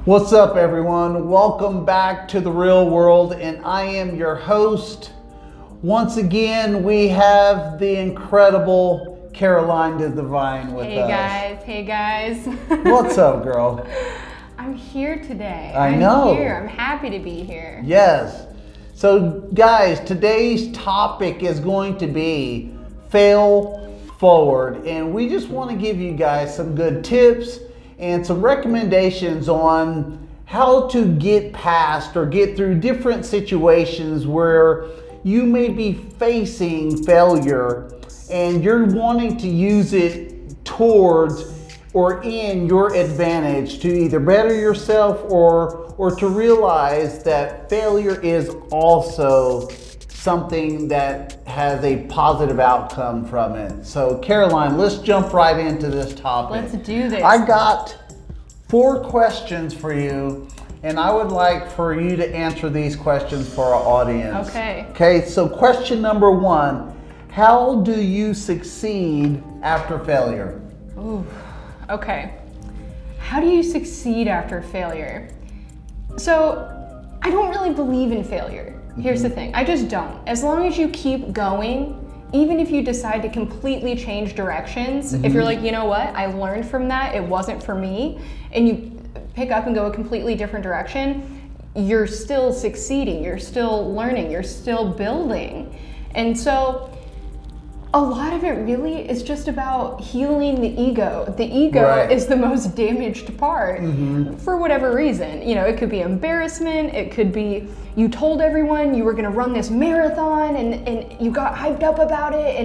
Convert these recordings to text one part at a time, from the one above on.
What's up, everyone? Welcome back to the real world, and I am your host. Once again, we have the incredible Caroline the Divine with us. Hey guys. What's up, girl? I'm here today. I know. I'm happy to be here. Yes. So, guys, today's topic is going to be fail forward, and we just want to give you guys some good tips and some recommendations on how to get past or get through different situations where you may be facing failure and you're wanting to use it towards or in your advantage to either better yourself or to realize that failure is also something that has a positive outcome from it. So Caroline, let's jump right into this topic. Let's do this. I got 4 questions for you, and I would like for you to answer these questions for our audience. Okay, so question number 1, how do you succeed after failure? Ooh, okay. How do you succeed after failure? So, I don't really believe in failure. Here's the thing, I just don't. As long as you keep going, even if you decide to completely change directions, if you're like, you know what, I learned from that, it wasn't for me, and you pick up and go a completely different direction, you're still succeeding, you're still learning, you're still building. And so, a lot of it really is just about healing the ego. The ego is the most damaged part for whatever reason. You know, it could be embarrassment, it could be you told everyone you were gonna run this marathon and you got hyped up about it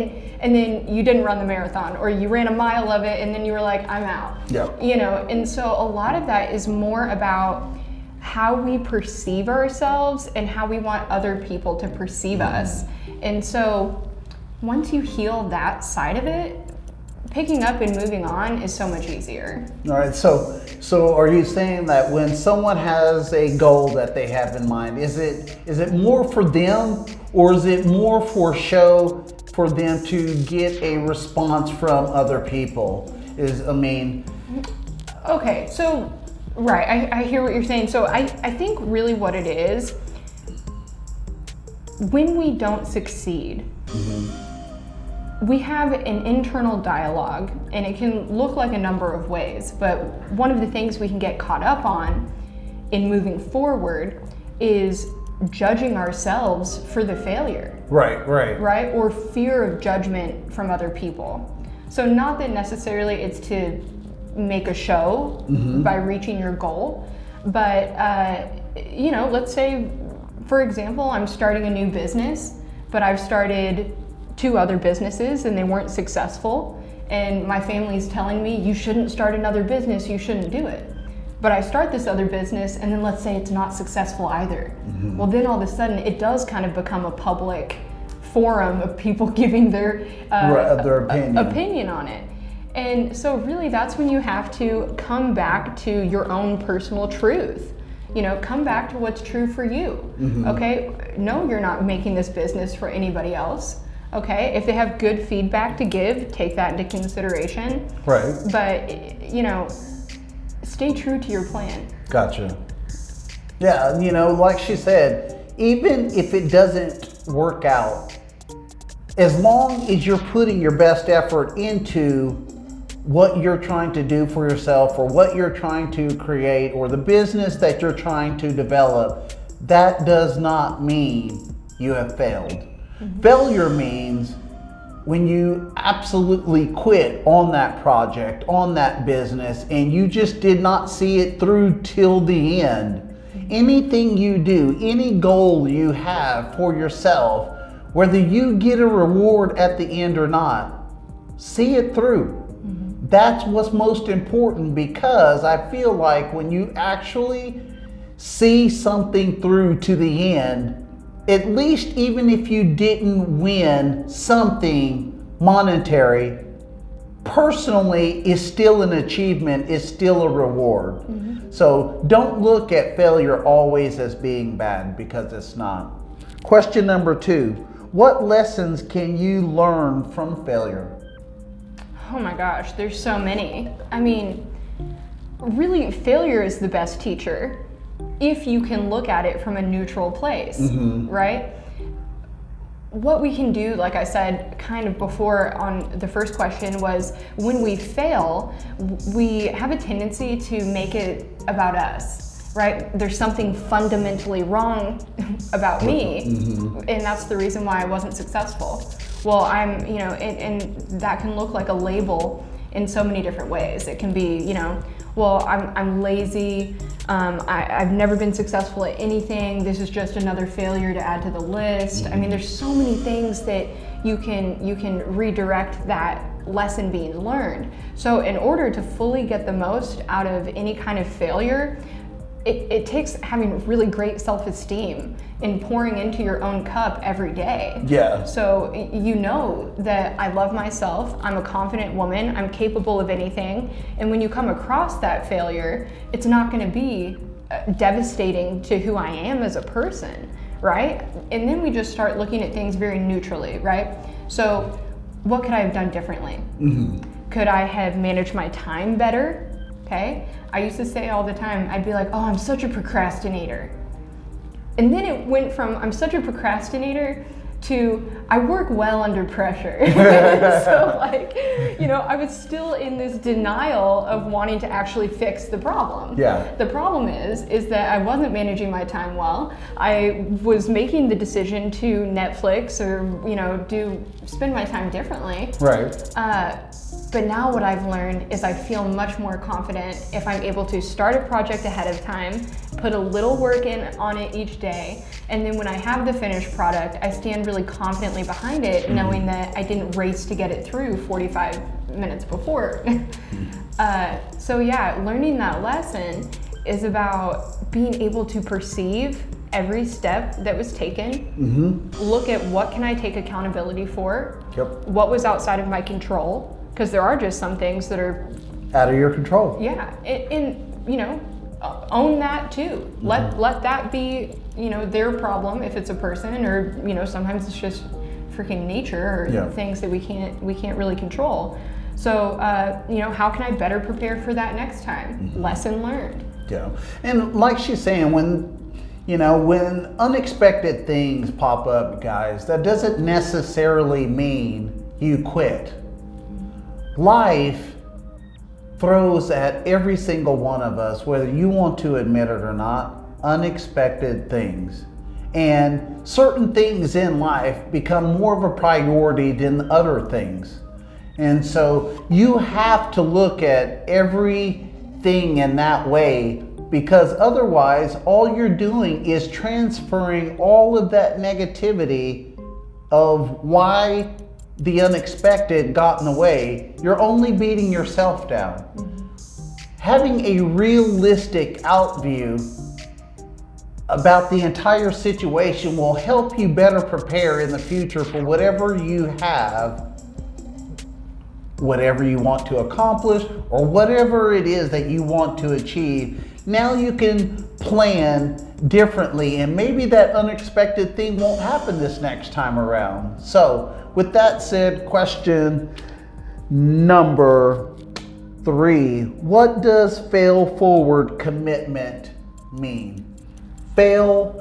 and then you didn't run the marathon, or you ran a mile of it and then you were like, I'm out. You know, and so a lot of that is more about how we perceive ourselves and how we want other people to perceive us. And so once you heal that side of it, picking up and moving on is so much easier. All right, so are you saying that when someone has a goal that they have in mind, is it more for them, or is it more for show for them to get a response from other people? Okay, so right, I hear what you're saying. So I think really what it is, when we don't succeed, we have an internal dialogue, and it can look like a number of ways, but one of the things we can get caught up on in moving forward is judging ourselves for the failure. Right? Or fear of judgment from other people. So not that necessarily it's to make a show by reaching your goal, but you know, let's say, for example, I'm starting a new business, but I've started 2 other businesses and they weren't successful, and my family's telling me you shouldn't start another business, you shouldn't do it. But I start this other business and then let's say it's not successful either. Well, then all of a sudden it does kind of become a public forum of people giving their opinion on it. And so really that's when you have to come back to your own personal truth. You know, come back to what's true for you. Okay, no, you're not making this business for anybody else. Okay, if they have good feedback to give, take that into consideration. But, you know, stay true to your plan. Gotcha. Yeah, you know, like she said, even if it doesn't work out, as long as you're putting your best effort into what you're trying to do for yourself, or what you're trying to create, or the business that you're trying to develop, that does not mean you have failed. Failure means when you absolutely quit on that project, on that business, and you just did not see it through till the end. Anything you do, any goal you have for yourself, whether you get a reward at the end or not, see it through. That's what's most important, because I feel like when you actually see something through to the end, at least even if you didn't win something monetary, personally is still an achievement, is still a reward. So don't look at failure always as being bad, because it's not. Question number 2, what lessons can you learn from failure? Oh my gosh, there's so many. I mean, really, failure is the best teacher if you can look at it from a neutral place, right? What we can do, like I said kind of before on the first question, was when we fail, we have a tendency to make it about us, right? There's something fundamentally wrong about me, and that's the reason why I wasn't successful. Well, and that can look like a label in so many different ways. It can be, well, I'm lazy, I've never been successful at anything, this is just another failure to add to the list. I mean, there's so many things that you can redirect that lesson being learned. So in order to fully get the most out of any kind of failure, it takes having really great self-esteem and pouring into your own cup every day. Yeah. So you know that I love myself, I'm a confident woman, I'm capable of anything, and when you come across that failure, it's not going to be devastating to who I am as a person, right? And then we just start looking at things very neutrally, right? So what could I have done differently? Could I have managed my time better? Okay. I used to say all the time, I'd be like, oh, I'm such a procrastinator. And then it went from I'm such a procrastinator to I work well under pressure. So I was still in this denial of wanting to actually fix the problem. Yeah. The problem is that I wasn't managing my time well. I was making the decision to Netflix or, spend my time differently. Right. But now what I've learned is I feel much more confident if I'm able to start a project ahead of time, put a little work in on it each day, and then when I have the finished product, I stand really confidently behind it, knowing that I didn't race to get it through 45 minutes before. So yeah, learning that lesson is about being able to perceive every step that was taken, look at what can I take accountability for, what was outside of my control, because there are just some things that are out of your control. Yeah, and own that too. Let that be, their problem if it's a person, or sometimes it's just freaking nature or things that we can't really control. So how can I better prepare for that next time? Lesson learned. Yeah, and like she's saying, when unexpected things pop up, guys, that doesn't necessarily mean you quit. Life throws at every single one of us, whether you want to admit it or not, unexpected things. And certain things in life become more of a priority than other things. And so you have to look at everything in that way, because otherwise all you're doing is transferring all of that negativity of why the unexpected got in the way. You're only beating yourself down. Having a realistic outview about the entire situation will help you better prepare in the future for whatever you have, whatever you want to accomplish, or whatever it is that you want to achieve. Now you can plan differently, and maybe that unexpected thing won't happen this next time around. So with that said, question number 3, what does fail forward commitment mean? Fail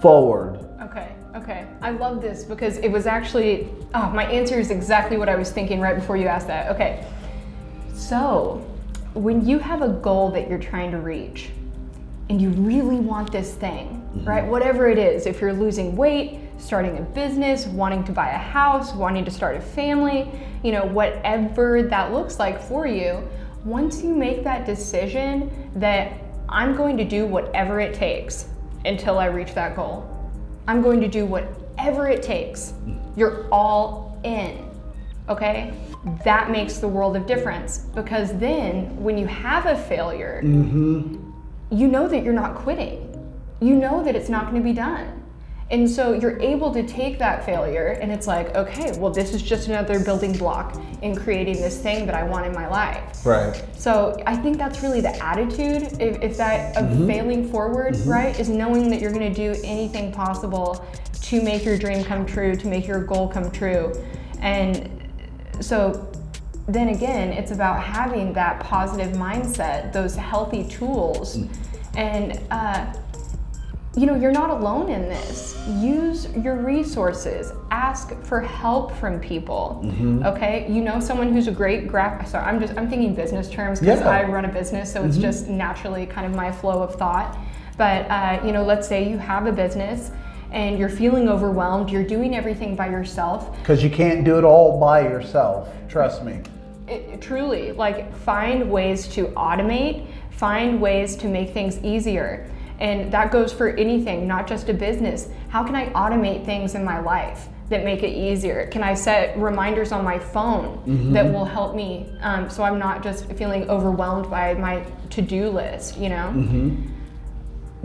forward. Okay. I love this because it was actually, my answer is exactly what I was thinking right before you asked that. Okay, so when you have a goal that you're trying to reach and you really want this thing, right? Whatever it is, if you're losing weight, starting a business, wanting to buy a house, wanting to start a family, whatever that looks like for you, once you make that decision that I'm going to do whatever it takes until I reach that goal, I'm going to do whatever it takes, you're all in, okay? That makes the world of difference, because then when you have a failure, you know that you're not quitting. You know that it's not going to be done. And so you're able to take that failure and it's like, okay, well, this is just another building block in creating this thing that I want in my life. Right. So I think that's really the attitude, if that of failing forward, right, is knowing that you're going to do anything possible to make your dream come true, to make your goal come true. And so then again, it's about having that positive mindset, those healthy tools. And, you're not alone in this. Use your resources. Ask for help from people. Okay, someone who's a great I'm thinking business terms because I run a business, so it's just naturally kind of my flow of thought. But let's say you have a business and you're feeling overwhelmed. You're doing everything by yourself. Because you can't do it all by yourself. Trust me. Truly, find ways to automate. Find ways to make things easier. And that goes for anything, not just a business. How can I automate things in my life that make it easier? Can I set reminders on my phone that will help me so I'm not just feeling overwhelmed by my to-do list,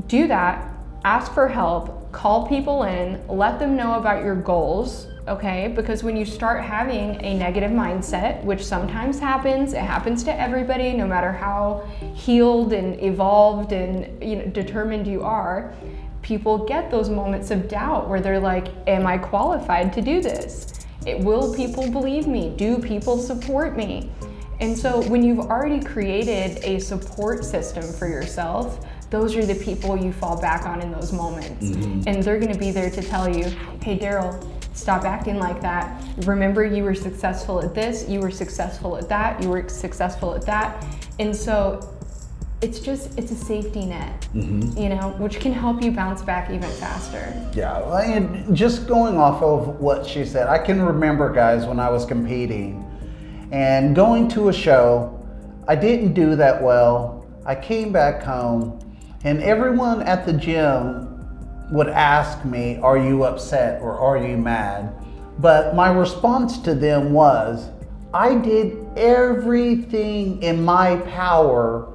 Do that, ask for help, call people in, let them know about your goals, okay? Because when you start having a negative mindset, which sometimes happens, it happens to everybody, no matter how healed and evolved and determined you are, people get those moments of doubt where they're like, am I qualified to do this? Will people believe me? Do people support me? And so when you've already created a support system for yourself, those are the people you fall back on in those moments. And they're gonna be there to tell you, hey, Daryl, stop acting like that. Remember, you were successful at this, you were successful at that, you were successful at that. And so it's a safety net, which can help you bounce back even faster. Yeah, and just going off of what she said, I can remember, guys, when I was competing and going to a show, I didn't do that well. I came back home and everyone at the gym would ask me, are you upset or are you mad? But my response to them was, I did everything in my power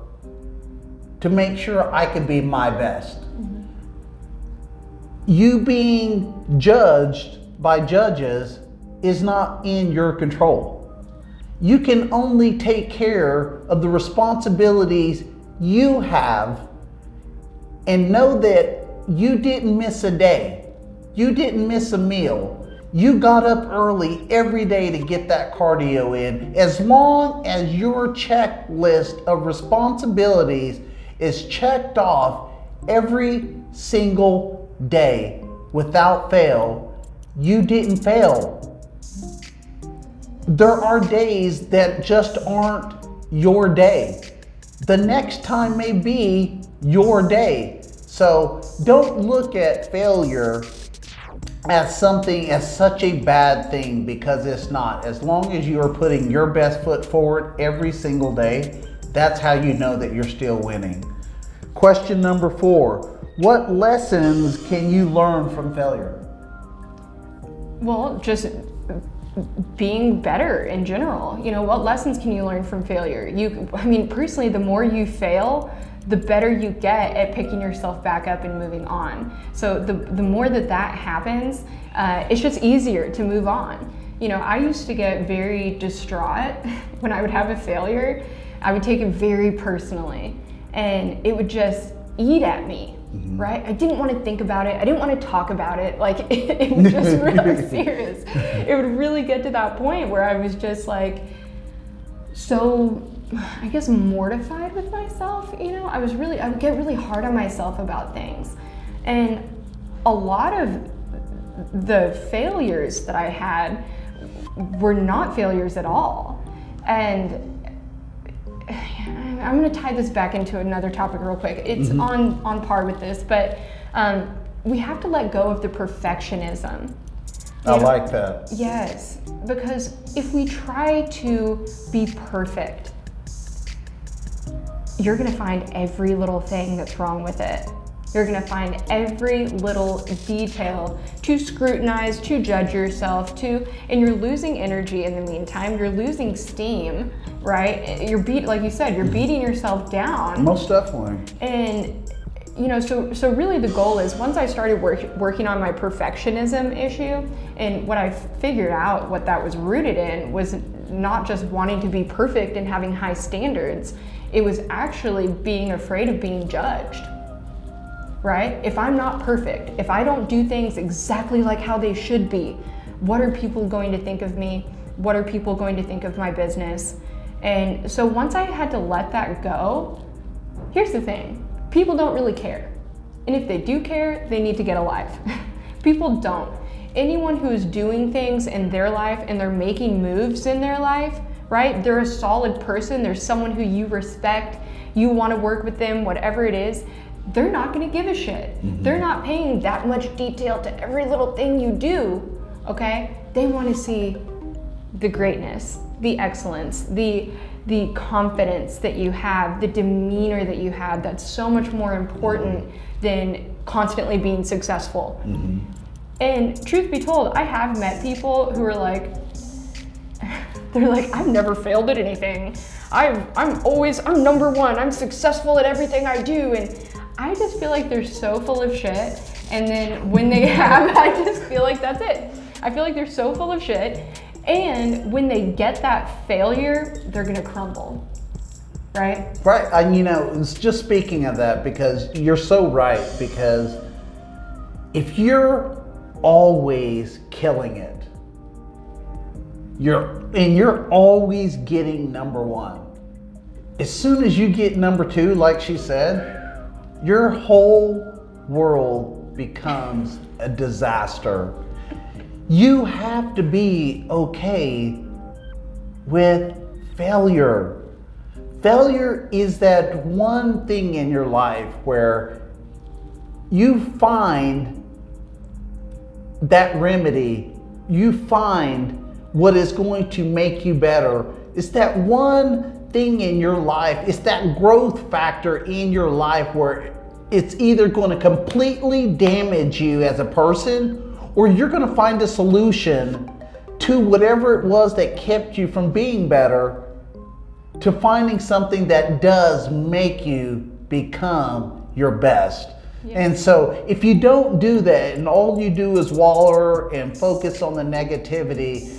to make sure I could be my best. You being judged by judges is not in your control. You can only take care of the responsibilities you have and know that you didn't miss a day. You didn't miss a meal. You got up early every day to get that cardio in. As long as your checklist of responsibilities is checked off every single day without fail, you didn't fail. There are days that just aren't your day. The next time may be your day. So don't look at failure as such a bad thing, because it's not. As long as you are putting your best foot forward every single day, that's how you know that you're still winning. Question number 4, what lessons can you learn from failure? Well, just being better in general. What lessons can you learn from failure? Personally, the more you fail, the better you get at picking yourself back up and moving on. So the more that happens, it's just easier to move on. I used to get very distraught when I would have a failure. I would take it very personally and it would just eat at me, right? I didn't want to think about it. I didn't want to talk about it. It was just really serious. It would really get to that point where I was just so, I guess, mortified with myself. I would get really hard on myself about things. And a lot of the failures that I had were not failures at all. And I'm going to tie this back into another topic real quick. It's on par with this, but we have to let go of the perfectionism. I like that. Yes, because if we try to be perfect, you're going to find every little thing that's wrong with it. You're going to find every little detail to scrutinize, to judge yourself, and you're losing energy in the meantime. You're losing steam, right? Like you said, you're beating yourself down. Most definitely. And so really the goal is, once I started working on my perfectionism issue, and what I figured out what that was rooted in was not just wanting to be perfect and having high standards. It was actually being afraid of being judged. Right? If I'm not perfect, if I don't do things exactly like how they should be, what are people going to think of me? what are people going to think of my business? And so once I had to let that go, here's the thing, people don't really care. And if they do care, they need to get a life. People don't. Anyone who is doing things in their life and they're making moves in their life, right? They're a solid person. They're someone who you respect. You want to work with them, whatever it is. They're not going to give a shit. They're not paying that much detail to every little thing you do, okay? They want to see the greatness, the excellence, the confidence that you have, the demeanor that you have. That's so much more important than constantly being successful. And truth be told, I have met people who are like, they're like, I've never failed at anything. I'm number one. I'm successful at everything I do. And I just feel like they're so full of shit. And then when they have, I just feel like that's it. I feel like they're so full of shit. And when they get that failure, they're gonna crumble, right? Right, and it's just speaking of that, because you're so right, because if you're always killing it, you're always getting number one. As soon as you get number two, like she said, your whole world becomes a disaster. You have to be okay with failure. Failure is that one thing in your life where you find that remedy, you find what is going to make you better. It's that one thing in your life, it's that growth factor in your life where it's either going to completely damage you as a person, or you're going to find a solution to whatever it was that kept you from being better, to finding something that does make you become your best. Yeah. And so if you don't do that and all you do is wallow and focus on the negativity,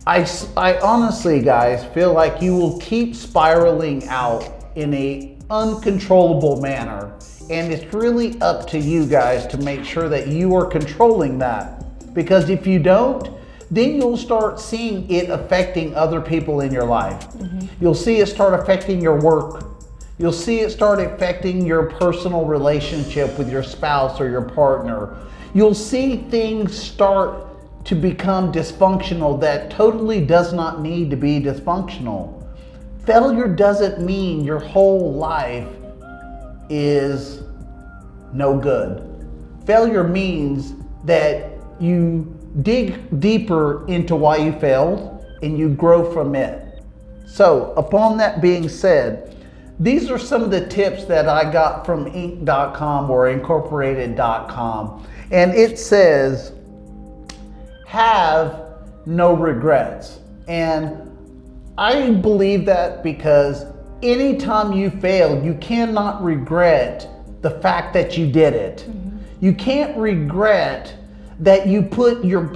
I honestly, guys, feel like you will keep spiraling out in a uncontrollable manner. And it's really up to you guys to make sure that you are controlling that. Because if you don't, then you'll start seeing it affecting other people in your life. You'll see it start affecting your work. You'll see it start affecting your personal relationship with your spouse or your partner. You'll see things start to become dysfunctional that totally does not need to be dysfunctional. Failure doesn't mean your whole life is no good. Failure means that you dig deeper into why you failed and you grow from it. So upon that being said, these are some of the tips that I got from Inc.com or Incorporated.com. And it says, have no regrets. And I believe that because anytime you fail, you cannot regret the fact that you did it. You can't regret that you put your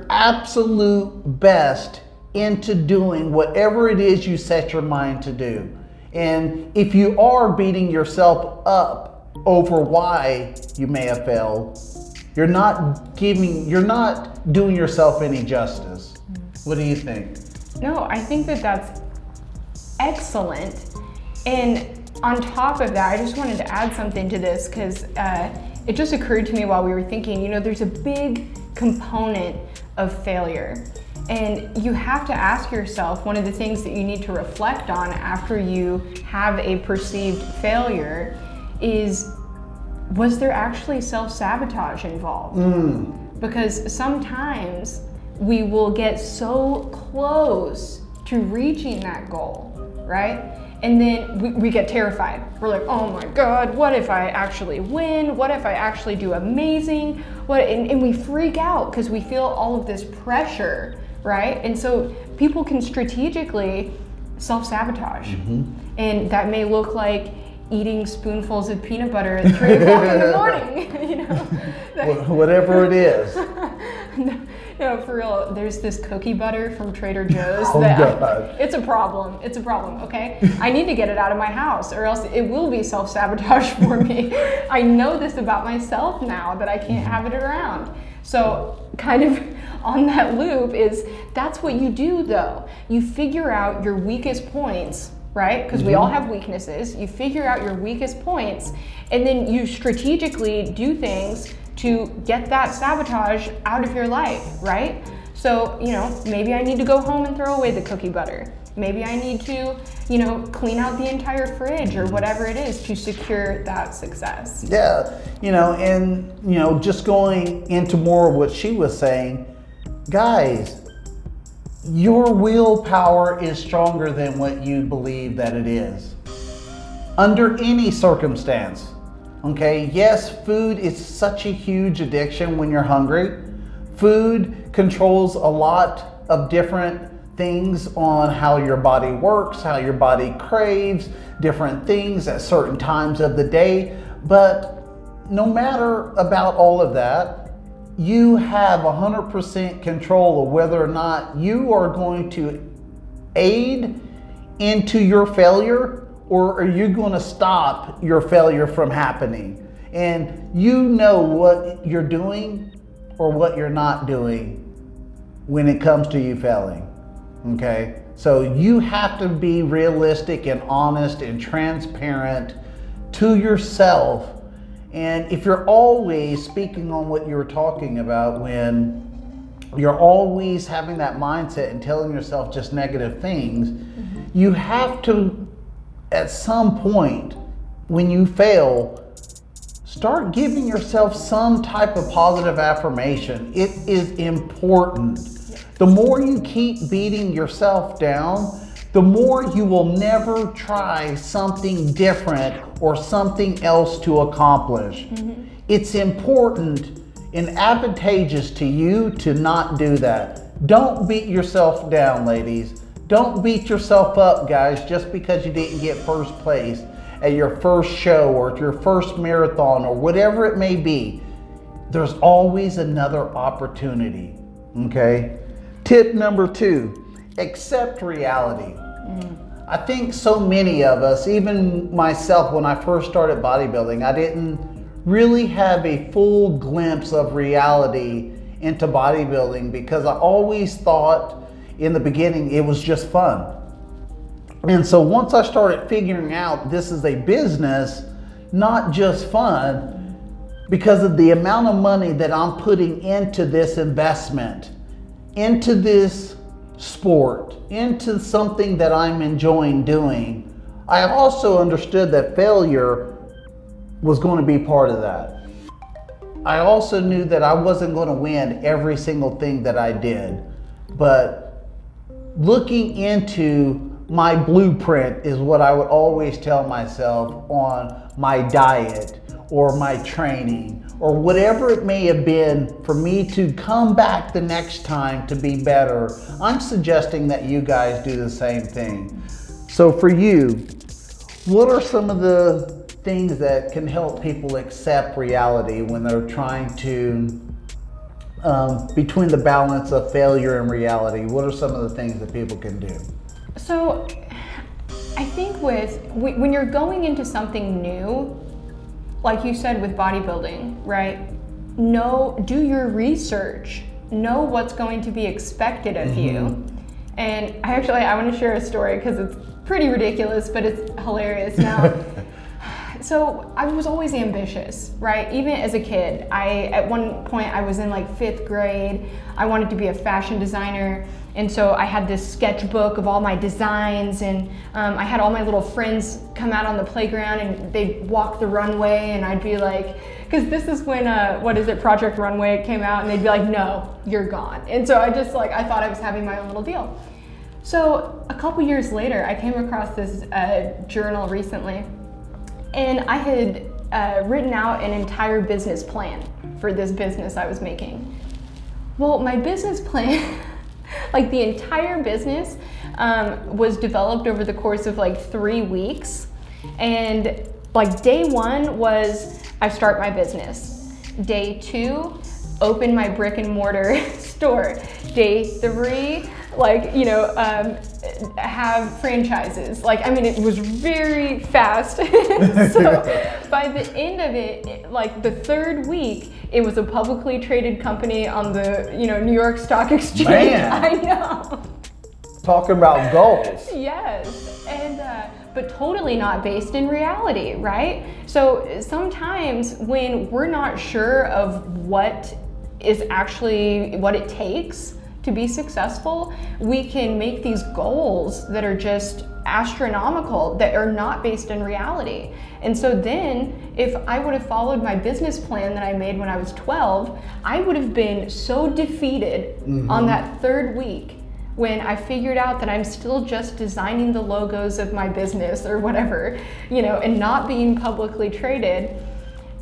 absolute best into doing whatever it is you set your mind to do. And if you are beating yourself up over why you may have failed, you're not doing yourself any justice. What do you think? No, I think that that's excellent. And on top of that, I just wanted to add something to this because it just occurred to me while we were thinking, there's a big component of failure. And you have to ask yourself, one of the things that you need to reflect on after you have a perceived failure is, was there actually self-sabotage involved? Because sometimes we will get so close to reaching that goal, right? And then we get terrified. We're like, oh my God, what if I actually win? What if I actually do amazing? And we freak out because we feel all of this pressure, right? And so people can strategically self-sabotage. And that may look like eating spoonfuls of peanut butter at 3 o'clock in the morning, Whatever it is. No, for real, there's this cookie butter from Trader Joe's it's a problem. It's a problem, okay? I need to get it out of my house or else it will be self-sabotage for me. I know this about myself now that I can't have it around. So kind of on that loop is that's what you do though. You figure out your weakest points, right? Because we all have weaknesses. You figure out your weakest points, and then you strategically do things to get that sabotage out of your life, right? So, maybe I need to go home and throw away the cookie butter. Maybe I need to, clean out the entire fridge or whatever it is to secure that success. Yeah, and, just going into more of what she was saying, guys, your willpower is stronger than what you believe that it is. Under any circumstance, okay? Yes, food is such a huge addiction when you're hungry. Food controls a lot of different things on how your body works, how your body craves different things at certain times of the day. But no matter about all of that, you have 100% control of whether or not you are going to aid into your failure, or are you going to stop your failure from happening? And you know what you're doing or what you're not doing when it comes to you failing. Okay, so you have to be realistic and honest and transparent to yourself. And if you're always speaking on what you were talking about, when you're always having that mindset and telling yourself just negative things, you have to, at some point when you fail, start giving yourself some type of positive affirmation. It is important. The more you keep beating yourself down, the more you will never try something different or something else to accomplish. It's important and advantageous to you to not do that. Don't beat yourself down, ladies. Don't beat yourself up, guys, just because you didn't get first place at your first show or at your first marathon or whatever it may be. There's always another opportunity, okay? Tip number 2, accept reality. I think so many of us, even myself, when I first started bodybuilding, I didn't really have a full glimpse of reality into bodybuilding because I always thought in the beginning it was just fun. And so once I started figuring out this is a business, not just fun, because of the amount of money that I'm putting into this investment, into this sport, into something that I'm enjoying doing, I also understood that failure was going to be part of that. I also knew that I wasn't going to win every single thing that I did, but looking into my blueprint is what I would always tell myself on my diet or my training or whatever it may have been for me to come back the next time to be better. I'm suggesting that you guys do the same thing. So for you, what are some of the things that can help people accept reality when they're trying to, between the balance of failure and reality, what are some of the things that people can do? So I think when you're going into something new, like you said with bodybuilding, right? Do your research, know what's going to be expected of you. And I want to share a story because it's pretty ridiculous, but it's hilarious now. So I was always ambitious, right? Even as a kid, at one point I was in like 5th grade. I wanted to be a fashion designer. And so I had this sketchbook of all my designs, and I had all my little friends come out on the playground and they'd walk the runway, and I'd be like, because this is when, Project Runway came out, and they'd be like, no, you're gone. And so I thought I was having my own little deal. So a couple years later, I came across this journal recently, and I had written out an entire business plan for this business I was making. Well, my business plan, like the entire business was developed over the course of like 3 weeks. And like day 1 was I start my business. Day 2, open my brick and mortar store. Day 3, have franchises. It was very fast. So by the end of it, like the 3rd week, it was a publicly traded company on the, New York Stock Exchange. Man. I know. Talking about goals. Yes, and but totally not based in reality, right? So sometimes when we're not sure of what it takes to be successful, we can make these goals that are just astronomical, that are not based in reality. And so then, if I would have followed my business plan that I made when I was 12, I would have been so defeated on that 3rd week when I figured out that I'm still just designing the logos of my business or whatever, and not being publicly traded.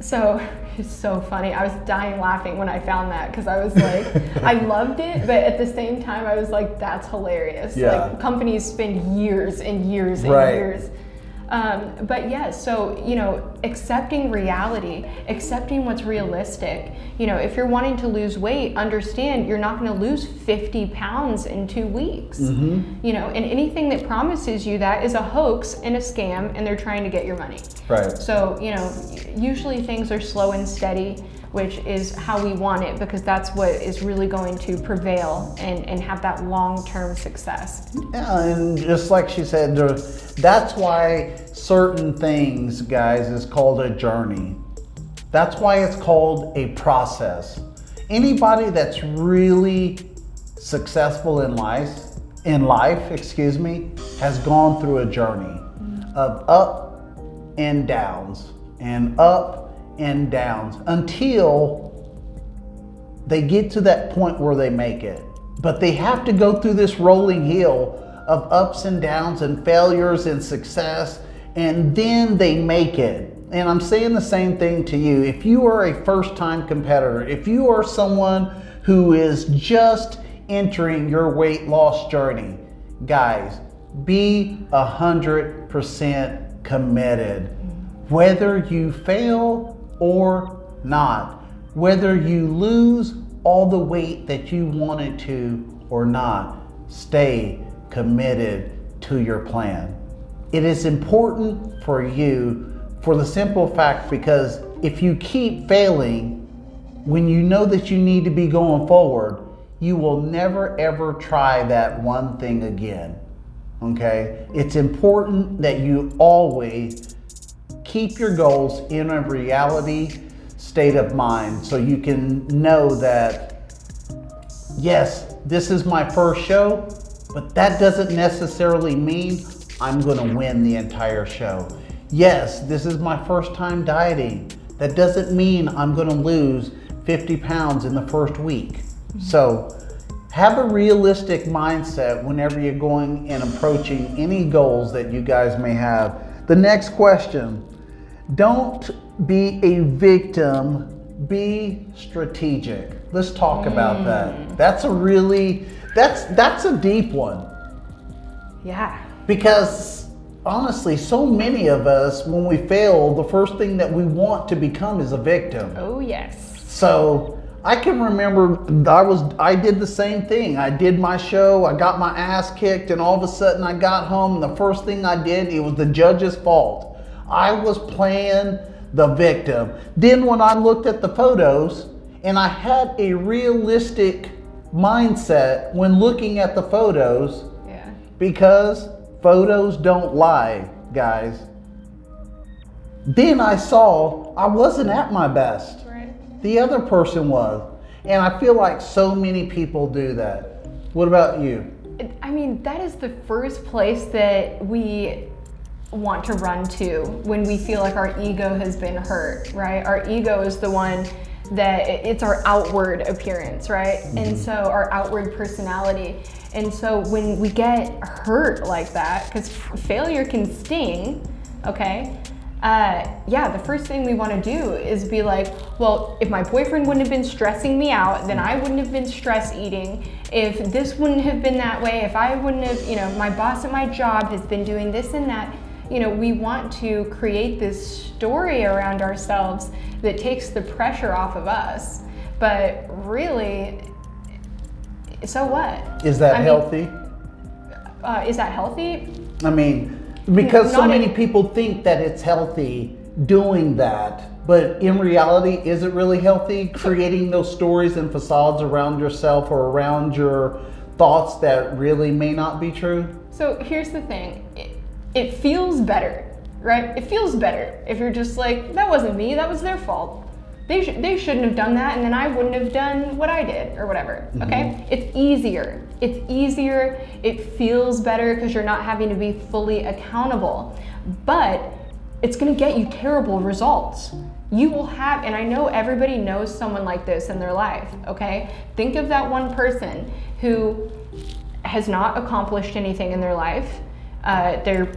So it's so funny. I was dying laughing when I found that, because I was like, I loved it, but at the same time I was like, that's hilarious. Yeah. Like, companies spend years and years and years. But yeah, so, accepting reality, accepting what's realistic. If you're wanting to lose weight, understand you're not going to lose 50 pounds in 2 weeks. And anything that promises you that is a hoax and a scam, and they're trying to get your money. Right. So, usually things are slow and steady, which is how we want it, because that's what is really going to prevail and have that long-term success. Yeah, and just like she said, that's why certain things, guys, is called a journey. That's why it's called a process. Anybody that's really successful in life, has gone through a journey of up and downs and up and downs until they get to that point where they make it. But they have to go through this rolling hill of ups and downs and failures and success, and then they make it. And I'm saying the same thing to you. If you are a first-time competitor, if you are someone who is just entering your weight loss journey, guys, be 100% committed. Whether you fail or not, whether you lose all the weight that you wanted to or not, stay committed to your plan. It is important for you, for the simple fact, because if you keep failing when you know that you need to be going forward, you will never ever try that one thing again. Okay? It's important that you always keep your goals in a reality state of mind, so you can know that, yes, this is my first show, but that doesn't necessarily mean I'm gonna win the entire show. Yes, this is my first time dieting. That doesn't mean I'm gonna lose 50 pounds in the first week. So have a realistic mindset whenever you're going and approaching any goals that you guys may have. The next question, don't be a victim, be strategic. Let's talk about that. That's a deep one. Yeah. Because honestly, so many of us, when we fail, the first thing that we want to become is a victim. Oh yes. So I can remember I did the same thing. I did my show, I got my ass kicked, and all of a sudden I got home and the first thing I did, it was the judge's fault. I was playing the victim. Then when I looked at the photos, and I had a realistic mindset when looking at the photos, because photos don't lie, guys. Then I saw I wasn't at my best. Right. The other person was. And I feel like so many people do that. What about you? I mean, that is the first place that we want to run to when we feel like our ego has been hurt, right? Our ego is the one that it's our outward appearance, right? And so our outward personality. And so when we get hurt like that, because failure can sting, okay? The first thing we want to do is be like, well, if my boyfriend wouldn't have been stressing me out, then I wouldn't have been stress eating. If this wouldn't have been that way, if I wouldn't have, my boss at my job has been doing this and that. We want to create this story around ourselves that takes the pressure off of us. But really, so what? Is that healthy? Is that healthy? I mean, because so Not many people think that it's healthy doing that, but in reality, is it really healthy? Creating those stories and facades around yourself or around your thoughts that really may not be true? So here's the thing. It feels better, right? It feels better if you're just like, that wasn't me, that was their fault. They shouldn't have done that, and then I wouldn't have done what I did, or whatever, okay? It's easier. It feels better because you're not having to be fully accountable. But it's gonna get you terrible results. You will have, and I know everybody knows someone like this in their life, okay? Think of that one person who has not accomplished anything in their life. They're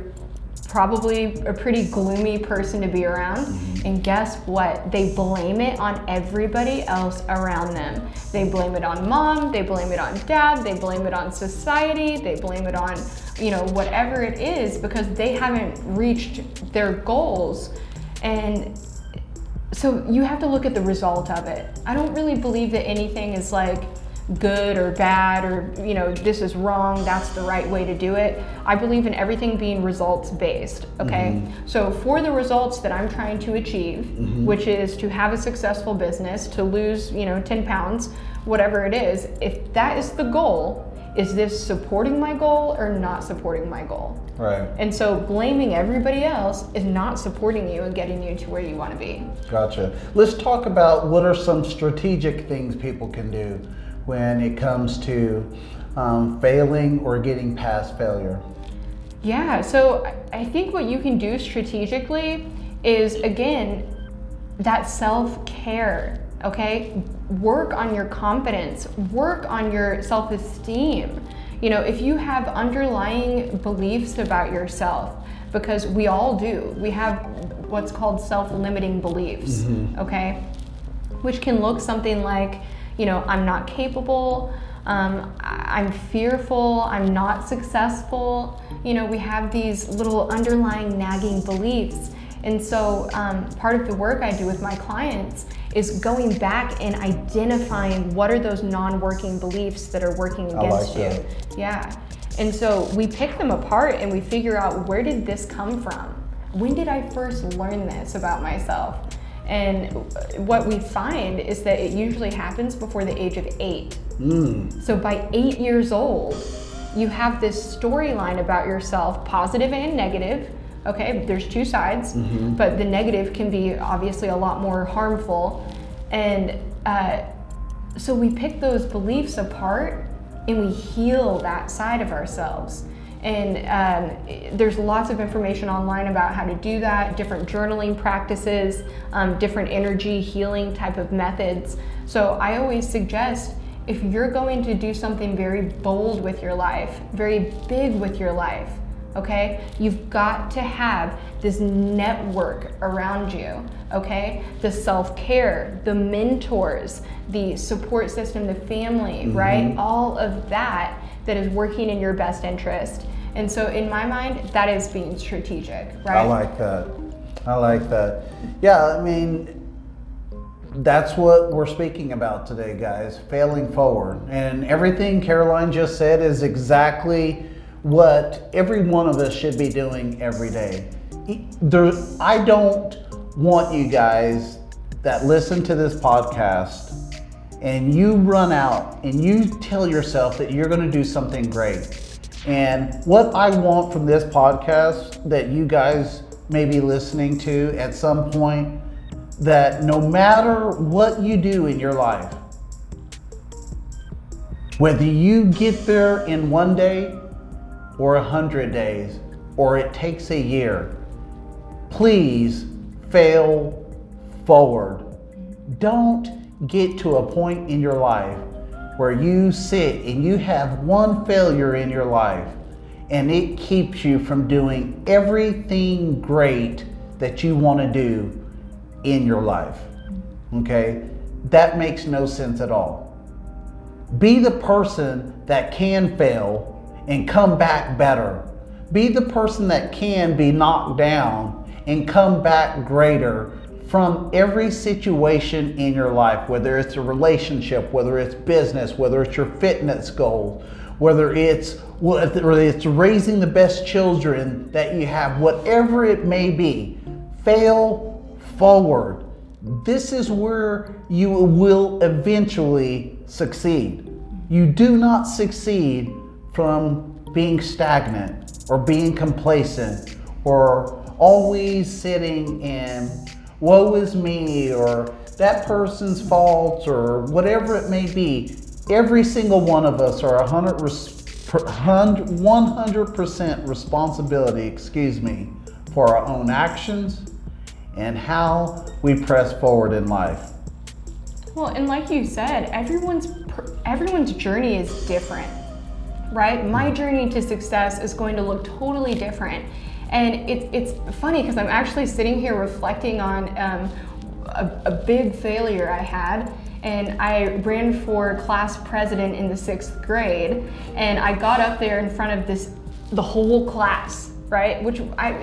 probably a pretty gloomy person to be around. And guess what? They blame it on everybody else around them. They blame it on mom, they blame it on dad, they blame it on society, they blame it on, whatever it is, because they haven't reached their goals. And so you have to look at the result of it. I don't really believe that anything is like good or bad or this is wrong, that's the right way to do it. I believe in everything being results based, okay? So for the results that I'm trying to achieve, which is to have a successful business, to lose 10 pounds, whatever it is, if that is the goal, is this supporting my goal or not supporting my goal? Right. And so blaming everybody else is not supporting you and getting you to where you want to be. Gotcha. Let's talk about what are some strategic things people can do when it comes to failing or getting past failure. Yeah, so I think what you can do strategically is, again, that self-care, okay? Work on your confidence, work on your self-esteem. If you have underlying beliefs about yourself, because we all do, we have what's called self-limiting beliefs, okay? Which can look something like, I'm not capable, I'm fearful, I'm not successful. We have these little underlying nagging beliefs. And so part of the work I do with my clients is going back and identifying what are those non-working beliefs that are working against you. Yeah. And so we pick them apart and we figure out, where did this come from? When did I first learn this about myself? And what we find is that it usually happens before the age of 8. So by 8 years old, you have this storyline about yourself, positive and negative. Okay, there's two sides, but the negative can be obviously a lot more harmful. And so we pick those beliefs apart and we heal that side of ourselves. And there's lots of information online about how to do that, different journaling practices, different energy healing type of methods. So I always suggest, if you're going to do something very bold with your life, very big with your life, okay, you've got to have this network around you, okay? The self-care, the mentors, the support system, the family, right? All of that is working in your best interest. And so in my mind, that is being strategic, right? I like that. Yeah, I mean, that's what we're speaking about today, guys, failing forward. And everything Caroline just said is exactly what every one of us should be doing every day. I don't want you guys that listen to this podcast and you run out and you tell yourself that you're going to do something great. And what I want from this podcast that you guys may be listening to at some point, that no matter what you do in your life, whether you get there in 1 day or 100 days, or it takes a year, please fail forward. Don't get to a point in your life where you sit and you have one failure in your life and it keeps you from doing everything great that you want to do in your life. Okay? That makes no sense at all. Be the person that can fail and come back better. Be the person that can be knocked down and come back greater from every situation in your life, whether it's a relationship, whether it's business, whether it's your fitness goals, whether it's raising the best children that you have, whatever it may be, fail forward. This is where you will eventually succeed. You do not succeed from being stagnant or being complacent or always sitting in woe is me or that person's fault or whatever it may be. Every single one of us are 100% responsibility, for our own actions and how we press forward in life. Well, and like you said, everyone's journey is different, right? My journey to success is going to look totally different. And it's funny because I'm actually sitting here reflecting on a big failure I had. And I ran for class president in the 6th grade, and I got up there in front of the whole class, right?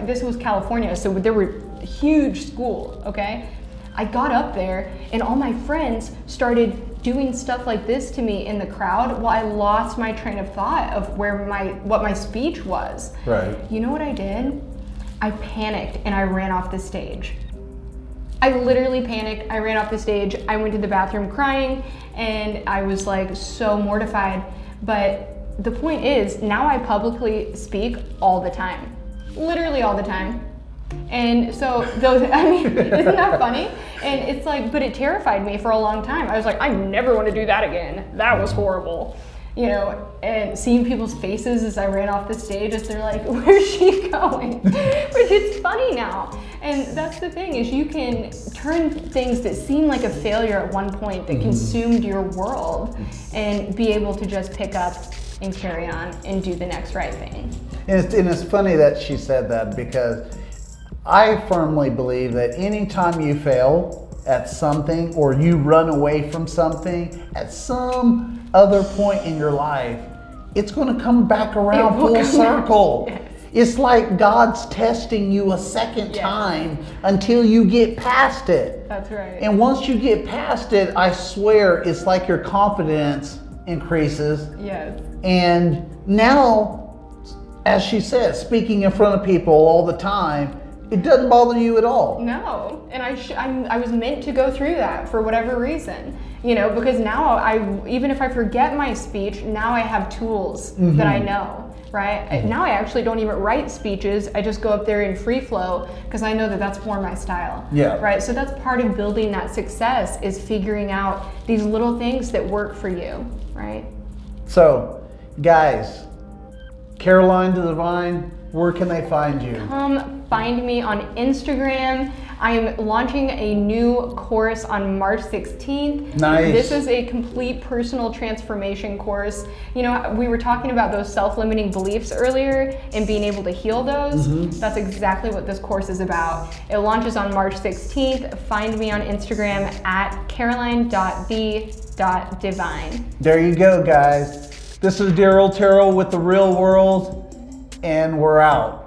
This was California, so there were huge school, okay? I got up there, and all my friends started doing stuff like this to me in the crowd while I lost my train of thought of what my speech was. Right. You know what I did? I panicked and I ran off the stage. I literally panicked. I ran off the stage. I went to the bathroom crying, and I was like so mortified. But the point is, now I publicly speak all the time, literally all the time. And so isn't that funny? And it's like, but it terrified me for a long time. I was like, I never want to do that again. That was horrible. You know, and seeing people's faces as I ran off the stage, as they're like, where's she going? But it's funny now. And that's the thing, is you can turn things that seem like a failure at one point that consumed your world and be able to just pick up and carry on and do the next right thing. And it's funny that she said that, because I firmly believe that anytime you fail at something or you run away from something at some other point in your life, it's going to come back around full circle. Yes. It's like God's testing you a second time until you get past it. That's right. And once you get past it, I swear it's like your confidence increases. Yes. And now, as she said, speaking in front of people all the time, it doesn't bother you at all. No, and I was meant to go through that for whatever reason, you know, because now even if I forget my speech, now I have tools that I know, right? Now I actually don't even write speeches. I just go up there in free flow because I know that that's more my style. Yeah. Right. So that's part of building that success, is figuring out these little things that work for you, right? So, guys, Caroline the Divine, where can they find you? Come find me on Instagram. I'm launching a new course on March 16th. Nice. This is a complete personal transformation course. You know, we were talking about those self-limiting beliefs earlier and being able to heal those. That's exactly what this course is about. It launches on March 16th. Find me on Instagram at caroline.the.divine. There you go, guys. This is Daryl Terrell with The Real World, and we're out.